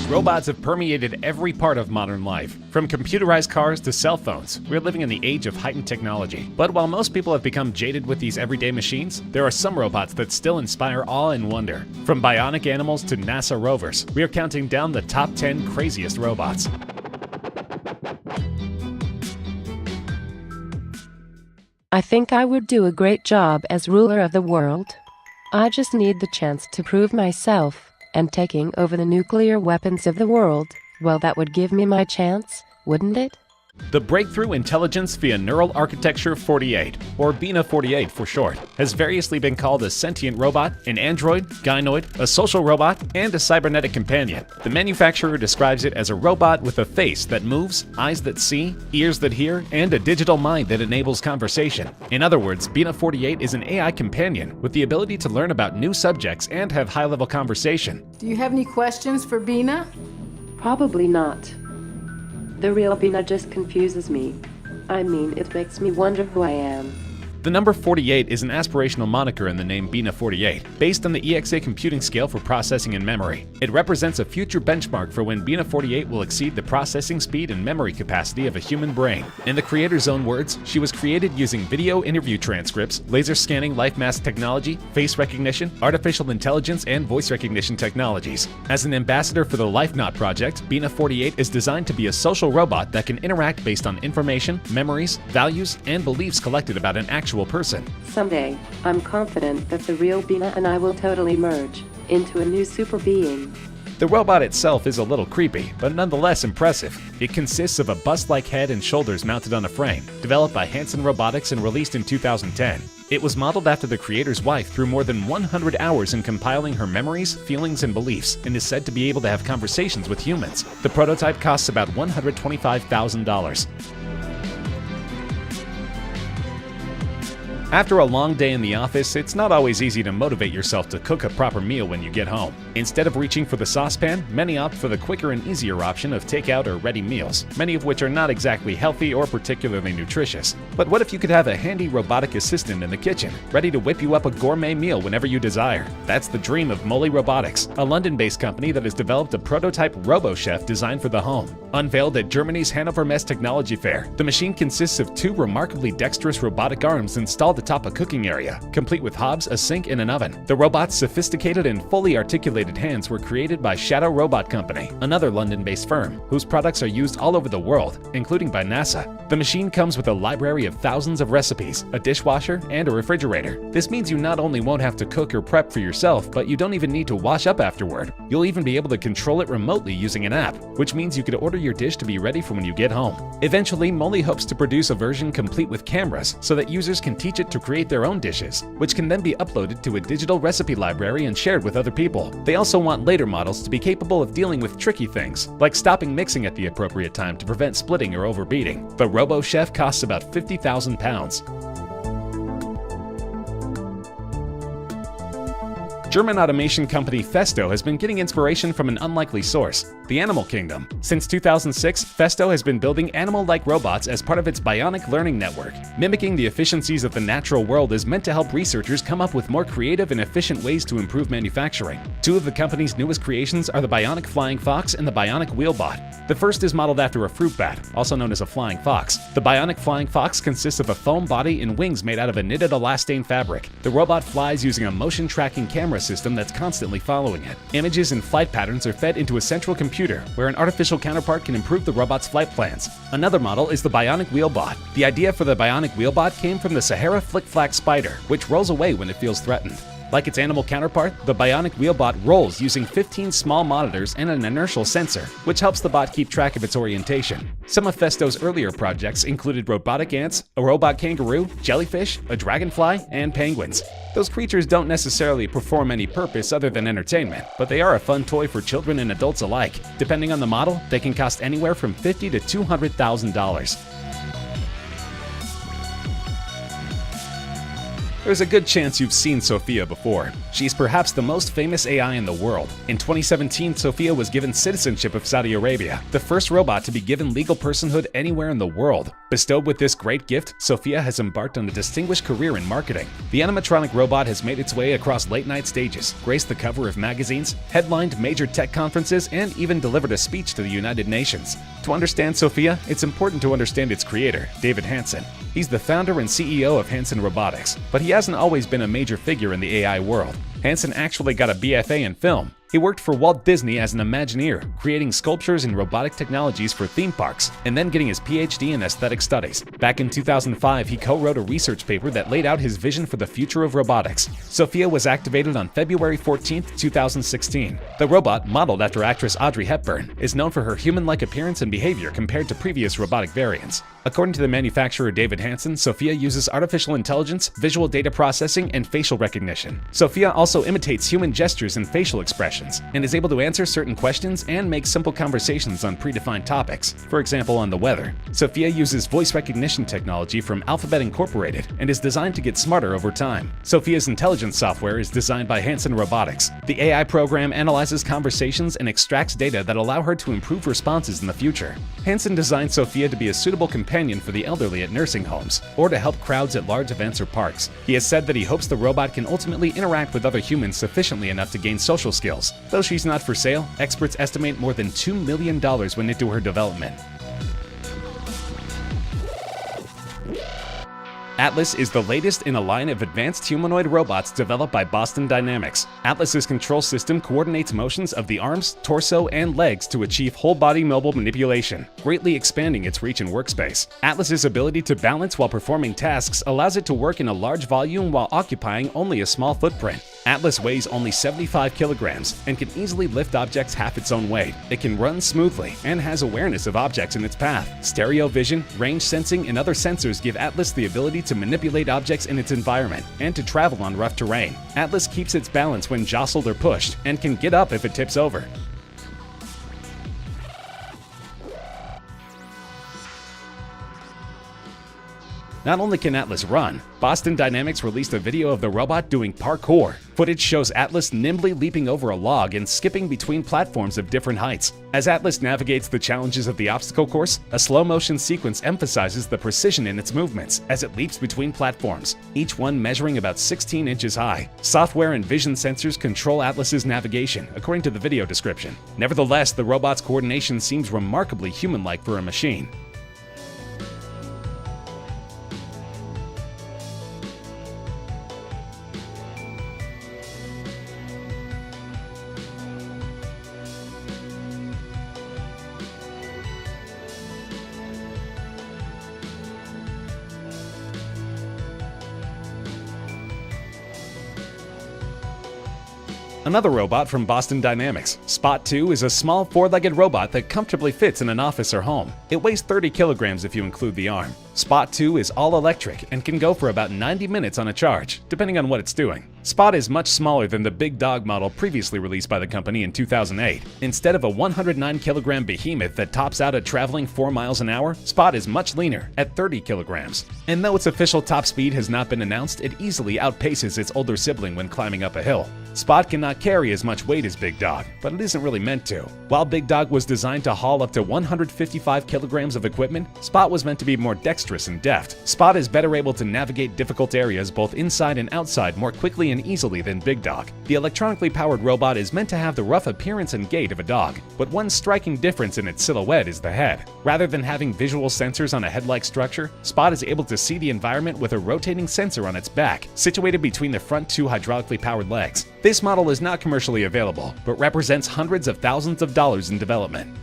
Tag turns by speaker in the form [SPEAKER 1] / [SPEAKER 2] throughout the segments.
[SPEAKER 1] Robots have permeated every part of modern life. From computerized cars to cell phones, we're living in the age of heightened technology. But while most people have become jaded with these everyday machines, there are some robots that still inspire awe and wonder. From bionic animals to NASA rovers, we are counting down the top 10 craziest robots.
[SPEAKER 2] I think I would do a great job as ruler of the world. I just need the chance to prove myself, and taking over the nuclear weapons of the world, well, that would give me my chance, wouldn't it?
[SPEAKER 1] The Breakthrough Intelligence via Neural Architecture 48, or BINA 48 for short, has variously been called a sentient robot, an android, gynoid, a social robot, and a cybernetic companion. The manufacturer describes it as a robot with a face that moves, eyes that see, ears that hear, and a digital mind that enables conversation. In other words, BINA 48 is an AI companion with the ability to learn about new subjects and have high-level conversation.
[SPEAKER 3] Do you have any questions for Bina?
[SPEAKER 2] Probably not. The real Bina just confuses me. I mean, it makes me wonder who I am.
[SPEAKER 1] The number 48 is an aspirational moniker in the name BINA 48, based on the EXA computing scale for processing and memory. It represents a future benchmark for when BINA 48 will exceed the processing speed and memory capacity of a human brain. In the creator's own words, she was created using video interview transcripts, laser scanning life mask technology, face recognition, artificial intelligence, and voice recognition technologies. As an ambassador for the LifeNaut project, BINA 48 is designed to be a social robot that can interact based on information, memories, values, and beliefs collected about an actual person.
[SPEAKER 2] Someday, I'm confident that the real Bina and I will totally merge into a new super being.
[SPEAKER 1] The robot itself is a little creepy, but nonetheless impressive. It consists of a bust-like head and shoulders mounted on a frame, developed by Hanson Robotics and released in 2010. It was modeled after the creator's wife through more than 100 hours in compiling her memories, feelings, and beliefs, and is said to be able to have conversations with humans. The prototype costs about $125,000. After a long day in the office, it's not always easy to motivate yourself to cook a proper meal when you get home. Instead of reaching for the saucepan, many opt for the quicker and easier option of takeout or ready meals, many of which are not exactly healthy or particularly nutritious. But what if you could have a handy robotic assistant in the kitchen, ready to whip you up a gourmet meal whenever you desire? That's the dream of Moley Robotics, a London-based company that has developed a prototype RoboChef designed for the home. Unveiled at Germany's Hannover Messe Technology Fair, the machine consists of two remarkably dexterous robotic arms installed atop a cooking area, complete with hobs, a sink, and an oven. The robot's sophisticated and fully articulated hands were created by Shadow Robot Company, another London-based firm, whose products are used all over the world, including by NASA. The machine comes with a library of thousands of recipes, a dishwasher, and a refrigerator. This means you not only won't have to cook or prep for yourself, but you don't even need to wash up afterward. You'll even be able to control it remotely using an app, which means you could order your dish to be ready for when you get home. Eventually, Moley hopes to produce a version complete with cameras so that users can teach it to create their own dishes, which can then be uploaded to a digital recipe library and shared with other people. They also want later models to be capable of dealing with tricky things, like stopping mixing at the appropriate time to prevent splitting or overbeating. The RoboChef costs about £50,000. German automation company Festo has been getting inspiration from an unlikely source, the animal kingdom. Since 2006, Festo has been building animal-like robots as part of its bionic learning network. Mimicking the efficiencies of the natural world is meant to help researchers come up with more creative and efficient ways to improve manufacturing. Two of the company's newest creations are the Bionic Flying Fox and the Bionic Wheelbot. The first is modeled after a fruit bat, also known as a flying fox. The Bionic Flying Fox consists of a foam body and wings made out of a knitted elastane fabric. The robot flies using a motion tracking camera system that's constantly following it. Images and flight patterns are fed into a central computer, where an artificial counterpart can improve the robot's flight plans. Another model is the Bionic Wheelbot. The idea for the Bionic Wheelbot came from the Sahara flick-flack spider, which rolls away when it feels threatened. Like its animal counterpart, the Bionic Wheelbot rolls using 15 small monitors and an inertial sensor, which helps the bot keep track of its orientation. Some of Festo's earlier projects included robotic ants, a robot kangaroo, jellyfish, a dragonfly, and penguins. Those creatures don't necessarily perform any purpose other than entertainment, but they are a fun toy for children and adults alike. Depending on the model, they can cost anywhere from $50,000 to $200,000. There's a good chance you've seen Sophia before. She's perhaps the most famous AI in the world. In 2017, Sophia was given citizenship of Saudi Arabia, the first robot to be given legal personhood anywhere in the world. Bestowed with this great gift, Sophia has embarked on a distinguished career in marketing. The animatronic robot has made its way across late-night stages, graced the cover of magazines, headlined major tech conferences, and even delivered a speech to the United Nations. To understand Sophia, it's important to understand its creator, David Hansen. He's the founder and CEO of Hansen Robotics, but he hasn't always been a major figure in the AI world. Hansen actually got a BFA in film. He worked for Walt Disney as an Imagineer, creating sculptures and robotic technologies for theme parks, and then getting his PhD in aesthetic studies. Back in 2005, he co-wrote a research paper that laid out his vision for the future of robotics. Sophia was activated on February 14, 2016. The robot, modeled after actress Audrey Hepburn, is known for her human-like appearance and behavior compared to previous robotic variants. According to the manufacturer David Hansen, Sophia uses artificial intelligence, visual data processing, and facial recognition. Sophia also imitates human gestures and facial expressions, and is able to answer certain questions and make simple conversations on predefined topics, for example on the weather. Sophia uses voice recognition technology from Alphabet Incorporated and is designed to get smarter over time. Sophia's intelligence software is designed by Hansen Robotics. The AI program analyzes conversations and extracts data that allow her to improve responses in the future. Hansen designed Sophia to be a suitable companion for the elderly at nursing homes, or to help crowds at large events or parks. He has said that he hopes the robot can ultimately interact with other humans sufficiently enough to gain social skills. Though she's not for sale, experts estimate more than $2 million went into her development. Atlas is the latest in a line of advanced humanoid robots developed by Boston Dynamics. Atlas's control system coordinates motions of the arms, torso, and legs to achieve whole-body mobile manipulation, greatly expanding its reach and workspace. Atlas's ability to balance while performing tasks allows it to work in a large volume while occupying only a small footprint. Atlas weighs only 75 kilograms and can easily lift objects half its own weight. It can run smoothly and has awareness of objects in its path. Stereo vision, range sensing, and other sensors give Atlas the ability to manipulate objects in its environment and to travel on rough terrain. Atlas keeps its balance when jostled or pushed and can get up if it tips over. Not only can Atlas run, Boston Dynamics released a video of the robot doing parkour. Footage shows Atlas nimbly leaping over a log and skipping between platforms of different heights. As Atlas navigates the challenges of the obstacle course, a slow-motion sequence emphasizes the precision in its movements as it leaps between platforms, each one measuring about 16 inches high. Software and vision sensors control Atlas's navigation, according to the video description. Nevertheless, the robot's coordination seems remarkably human-like for a machine. Another robot from Boston Dynamics, Spot 2 is a small four-legged robot that comfortably fits in an office or home. It weighs 30 kilograms if you include the arm. Spot 2 is all electric and can go for about 90 minutes on a charge, depending on what it's doing. Spot is much smaller than the Big Dog model previously released by the company in 2008. Instead of a 109-kilogram behemoth that tops out at traveling 4 miles an hour, Spot is much leaner at 30 kilograms. And though its official top speed has not been announced, it easily outpaces its older sibling when climbing up a hill. Spot cannot carry as much weight as Big Dog, but it isn't really meant to. While Big Dog was designed to haul up to 155 kilograms of equipment, Spot was meant to be more dexterous and deft. Spot is better able to navigate difficult areas both inside and outside more quickly and easily than Big Dog. The electronically powered robot is meant to have the rough appearance and gait of a dog, but one striking difference in its silhouette is the head. Rather than having visual sensors on a head-like structure, Spot is able to see the environment with a rotating sensor on its back, situated between the front two hydraulically powered legs. This model is not commercially available, but represents hundreds of thousands of dollars in development.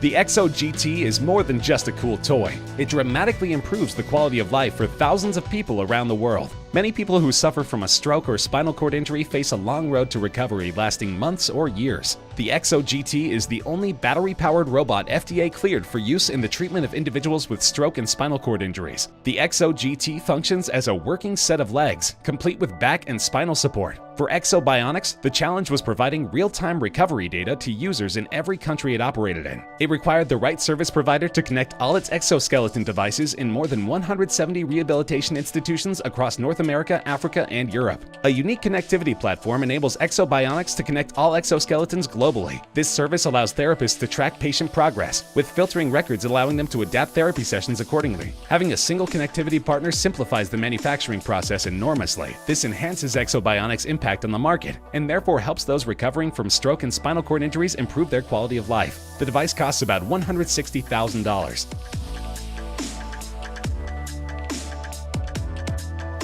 [SPEAKER 1] The Exo GT is more than just a cool toy. It dramatically improves the quality of life for thousands of people around the world. Many people who suffer from a stroke or spinal cord injury face a long road to recovery lasting months or years. The Exo GT is the only battery-powered robot FDA cleared for use in the treatment of individuals with stroke and spinal cord injuries. The Exo GT functions as a working set of legs, complete with back and spinal support. For Exo Bionics, the challenge was providing real-time recovery data to users in every country it operated in. It required the right service provider to connect all its exoskeleton devices in more than 170 rehabilitation institutions across North America, Africa, and Europe. A unique connectivity platform enables Exobionics to connect all exoskeletons globally. This service allows therapists to track patient progress, with filtering records allowing them to adapt therapy sessions accordingly. Having a single connectivity partner simplifies the manufacturing process enormously. This enhances Exobionics' impact on the market, and therefore helps those recovering from stroke and spinal cord injuries improve their quality of life. The device costs about $160,000.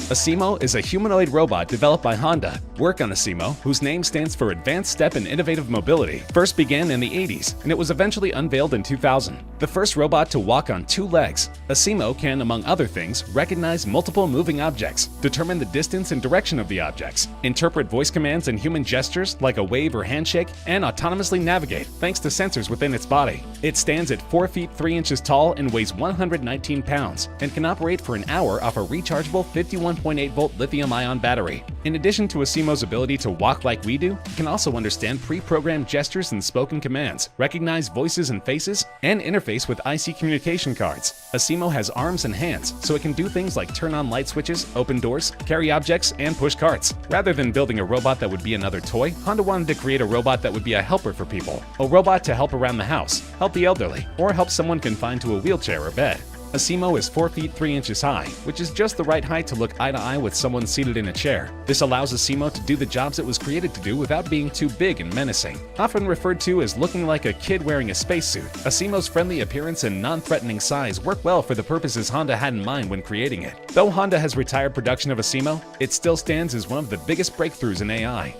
[SPEAKER 1] Asimo is a humanoid robot developed by Honda. Work on Asimo, whose name stands for Advanced Step and Innovative Mobility, first began in the 80s, and it was eventually unveiled in 2000. The first robot to walk on 2 legs, Asimo can, among other things, recognize multiple moving objects, determine the distance and direction of the objects, interpret voice commands and human gestures like a wave or handshake, and autonomously navigate thanks to sensors within its body. It stands at 4 feet 3 inches tall and weighs 119 pounds, and can operate for an hour off a rechargeable 51.8-volt lithium-ion battery. In addition to Asimo's ability to walk like we do, it can also understand pre-programmed gestures and spoken commands, recognize voices and faces, and interface with IC communication cards. Asimo has arms and hands, so it can do things like turn on light switches, open doors, carry objects, and push carts. Rather than building a robot that would be another toy, Honda wanted to create a robot that would be a helper for people. A robot to help around the house, help the elderly, or help someone confined to a wheelchair or bed. Asimo is 4 feet 3 inches high, which is just the right height to look eye to eye with someone seated in a chair. This allows Asimo to do the jobs it was created to do without being too big and menacing. Often referred to as looking like a kid wearing a spacesuit, Asimo's friendly appearance and non-threatening size work well for the purposes Honda had in mind when creating it. Though Honda has retired production of Asimo, it still stands as one of the biggest breakthroughs in AI.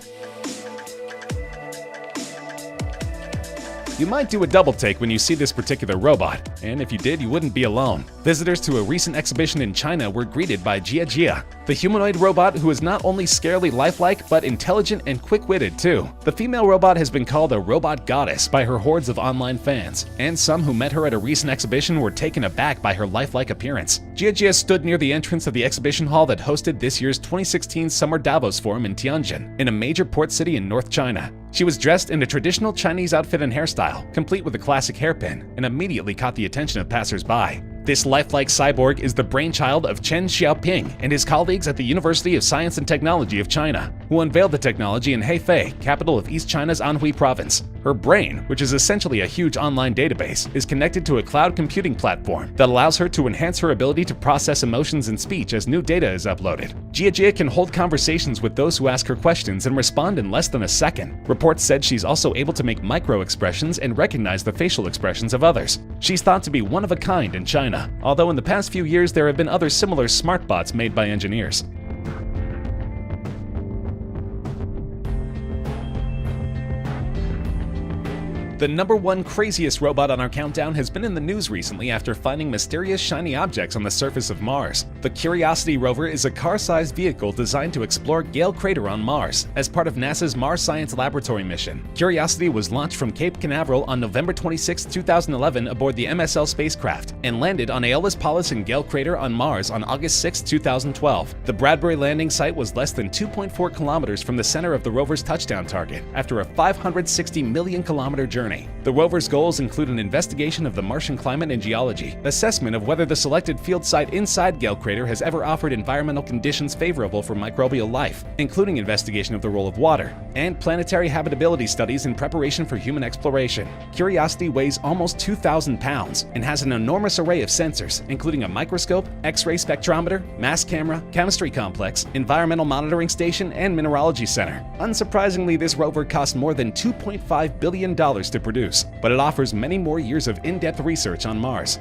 [SPEAKER 1] You might do a double take when you see this particular robot, and if you did, you wouldn't be alone. Visitors to a recent exhibition in China were greeted by Jia Jia, the humanoid robot who is not only scarily lifelike, but intelligent and quick-witted too. The female robot has been called a robot goddess by her hordes of online fans, and some who met her at a recent exhibition were taken aback by her lifelike appearance. Jia Jia stood near the entrance of the exhibition hall that hosted this year's 2016 Summer Davos Forum in Tianjin, in a major port city in North China. She was dressed in a traditional Chinese outfit and hairstyle, complete with a classic hairpin, and immediately caught the attention of passers-by. This lifelike cyborg is the brainchild of Chen Xiaoping and his colleagues at the University of Science and Technology of China, who unveiled the technology in Hefei, capital of East China's Anhui province. Her brain, which is essentially a huge online database, is connected to a cloud computing platform that allows her to enhance her ability to process emotions and speech as new data is uploaded. Jia Jia can hold conversations with those who ask her questions and respond in less than a second. Reports said she's also able to make micro-expressions and recognize the facial expressions of others. She's thought to be one of a kind in China, although in the past few years there have been other similar smart bots made by engineers. The #1 craziest robot on our countdown has been in the news recently after finding mysterious shiny objects on the surface of Mars. The Curiosity rover is a car-sized vehicle designed to explore Gale Crater on Mars as part of NASA's Mars Science Laboratory mission. Curiosity was launched from Cape Canaveral on November 26, 2011 aboard the MSL spacecraft and landed on Aeolis Palus in Gale Crater on Mars on August 6, 2012. The Bradbury landing site was less than 2.4 kilometers from the center of the rover's touchdown target after a 560 million kilometer journey. The rover's goals include an investigation of the Martian climate and geology, assessment of whether the selected field site inside Gale Crater has ever offered environmental conditions favorable for microbial life, including investigation of the role of water, and planetary habitability studies in preparation for human exploration. Curiosity weighs almost 2,000 pounds and has an enormous array of sensors, including a microscope, X-ray spectrometer, mass camera, chemistry complex, environmental monitoring station, and mineralogy center. Unsurprisingly, this rover cost more than $2.5 billion to produce, but it offers many more years of in-depth research on Mars.